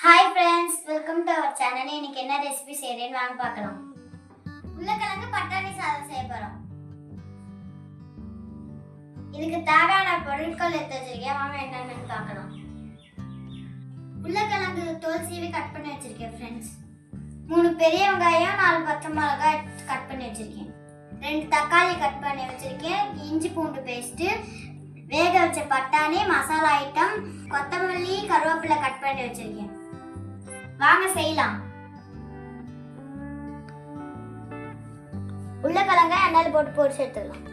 Hi friends, welcome to our channel. இன்னைக்கு என்ன recipe செய்றேன்னு வாங்க பார்க்கலாம். உருளைக்கிழங்கு பட்டாணி சாதம் செய்ய போறோம். இதுக்கு தேவையான பொருட்கள் எடுத்து வச்சிருக்கேன். வாங்க என்னென்னு பார்க்கலாம். உருளைக்கிழங்கு தோல் சீவி கட் பண்ணி வச்சிருக்கேன் ஃப்ரெண்ட்ஸ். 3 பெரிய வெங்காயம், 4 பச்சை மிளகாய் கட் பண்ணி வச்சிருக்கேன். 2 தக்காளி கட் பண்ணி வச்சிருக்கேன். இஞ்சி பூண்டு பேஸ்ட், வேக வச்ச பட்டாணி, மசாலா ஐட்டம், கொத்தமல்லி, கருவேப்பிலை கட் பண்ணி வச்சிருக்கேன். வாங்க செய்யலாம். உருளைக்கிழங்கை எண்ணெயில் போட்டு பொரிச்சு எடுத்துக்கலாம்.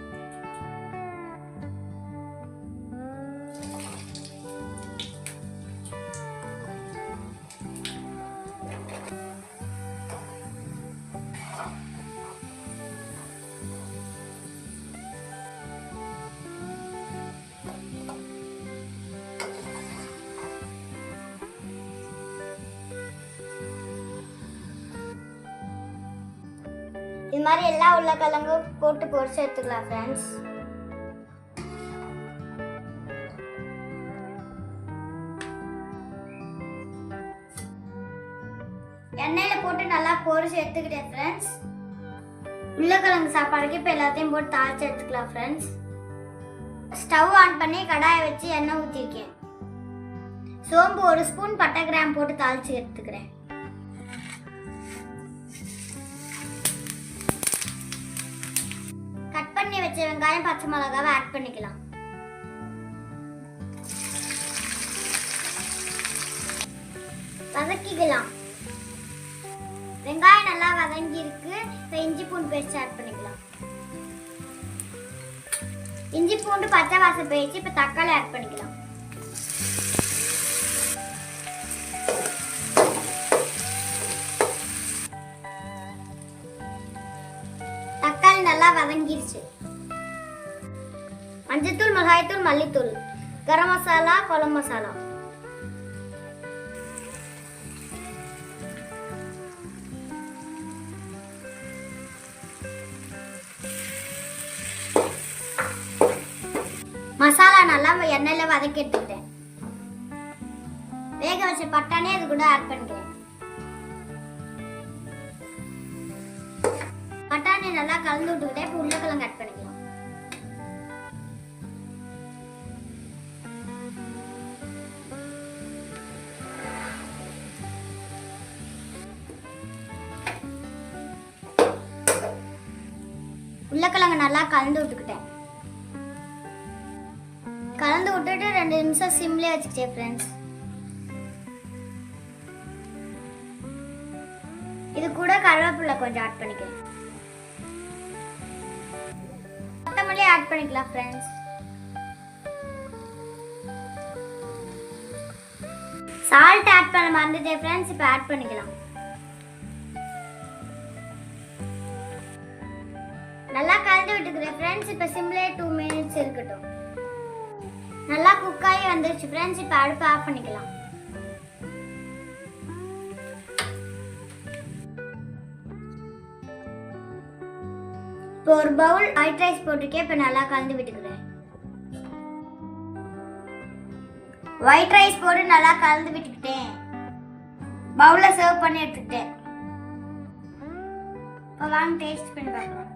இது மாதிரி எல்லா உருளைக்கிழங்கும் போட்டு பொரிச்சு எடுத்துக்கலாம் ஃப்ரெண்ட்ஸ். எண்ணெயில போட்டு நல்லா பொரிச்சு எடுத்துக்கிட்டேன் ஃப்ரெண்ட்ஸ். உருளைக்கிழங்கு சாப்பாடுக்கு இப்போ எல்லாத்தையும் போட்டு தாளிச்சு எடுத்துக்கலாம் ஃப்ரெண்ட்ஸ். ஸ்டவ் ஆன் பண்ணி கடாயை வச்சு எண்ணெய் ஊற்றிருக்கேன். சோம்பு 1 ஸ்பூன், பட்டை கிராம்பு போட்டு தாளிச்சு எடுத்துக்கிறேன். பண்ணி வச்ச வெங்காயம், பச்சை மிளகாவை ஆட் பண்ணிக்கலாம். வதக்கிக்கலாம். வெங்காயம் நல்லா வதங்கி இருக்கு. இப்போ இஞ்சி பூண்டு பேஸ்ட் ஆட் பண்ணிக்கலாம். இஞ்சி பூண்டு பச்சை வாசம் போயிடுச்சு. இப்போ தக்காளி ஆட் பண்ணிக்கலாம். தக்காளி நல்லா வதங்கிருச்சு. மஞ்சத்தூள், மிளகாய்த்தூள், மல்லித்தூள், கரம் மசாலா, குழம்பு மசாலா, மசாலா நல்லா எண்ணெயில வதக்கி எடுத்துக்கிட்டேன். வேக வச்ச பட்டாணி அது கூட ஆட் பண்ணிக்கிறேன். பட்டாணி நல்லா கலந்து விட்டுக்கிட்டே இப்போ உருளைக்கிழங்கு ஆட் பண்ணிக்கலாம். உருளைக்கிழங்கு நல்லா கலந்து விட்டுக்கிட்டேன். கலந்து விட்டுட்டு 2 நிமிஷம் சிம்லேயே வச்சுக்கிட்டேன் ஃப்ரெண்ட்ஸ். இது கூட கருவேப்பிலை கொஞ்சம் ஆட் பண்ணிக்கிறேன். கொத்தமல்லி ஆட் பண்ணிக்கலாம் ஃப்ரெண்ட்ஸ். சால்ட் ஆட் பண்ண மறந்துட்டேன் ஃப்ரெண்ட்ஸ். இப்போ ஆட் பண்ணிக்கலாம். நல்லா கலந்து விட்டுக்கிறேன் ஃப்ரெண்ட்ஸ். இப்போ சிம்லே 2 மினிட்ஸ் இருக்கட்டும். நல்லா குக் ஆகி வந்துருச்சு ஃப்ரெண்ட்ஸ். இப்போ அடுப்பு ஆஃப் பண்ணிக்கலாம். இப்போ ஒரு பவுல் ஒயிட் ரைஸ் போட்டுருக்கேன். இப்போ நல்லா கலந்து விட்டுக்கிறேன். ஒயிட் ரைஸ் போட்டு நல்லா கலந்து விட்டுக்கிட்டேன். பவுல்ல சர்வ் பண்ணி எடுத்துக்கிட்டேன். இப்போ வாங்க டேஸ்ட் பண்ணி பார்க்கலாம்.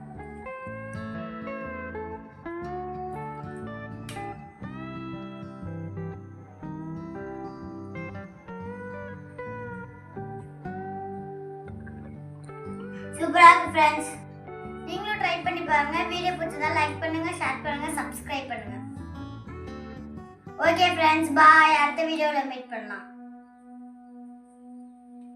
சூப்பரா இருக்கு ஃப்ரெண்ட்ஸ். நீங்களும் ட்ரை பண்ணி பாருங்க. வீடியோ பிடிச்சதா லைக் பண்ணுங்க, ஷேர் பண்ணுங்க, சப்ஸ்கிரைப் பண்ணுங்க. ஓகே ஃப்ரெண்ட்ஸ், பாய். அடுத்த வீடியோல மீட் பண்ணலாம்.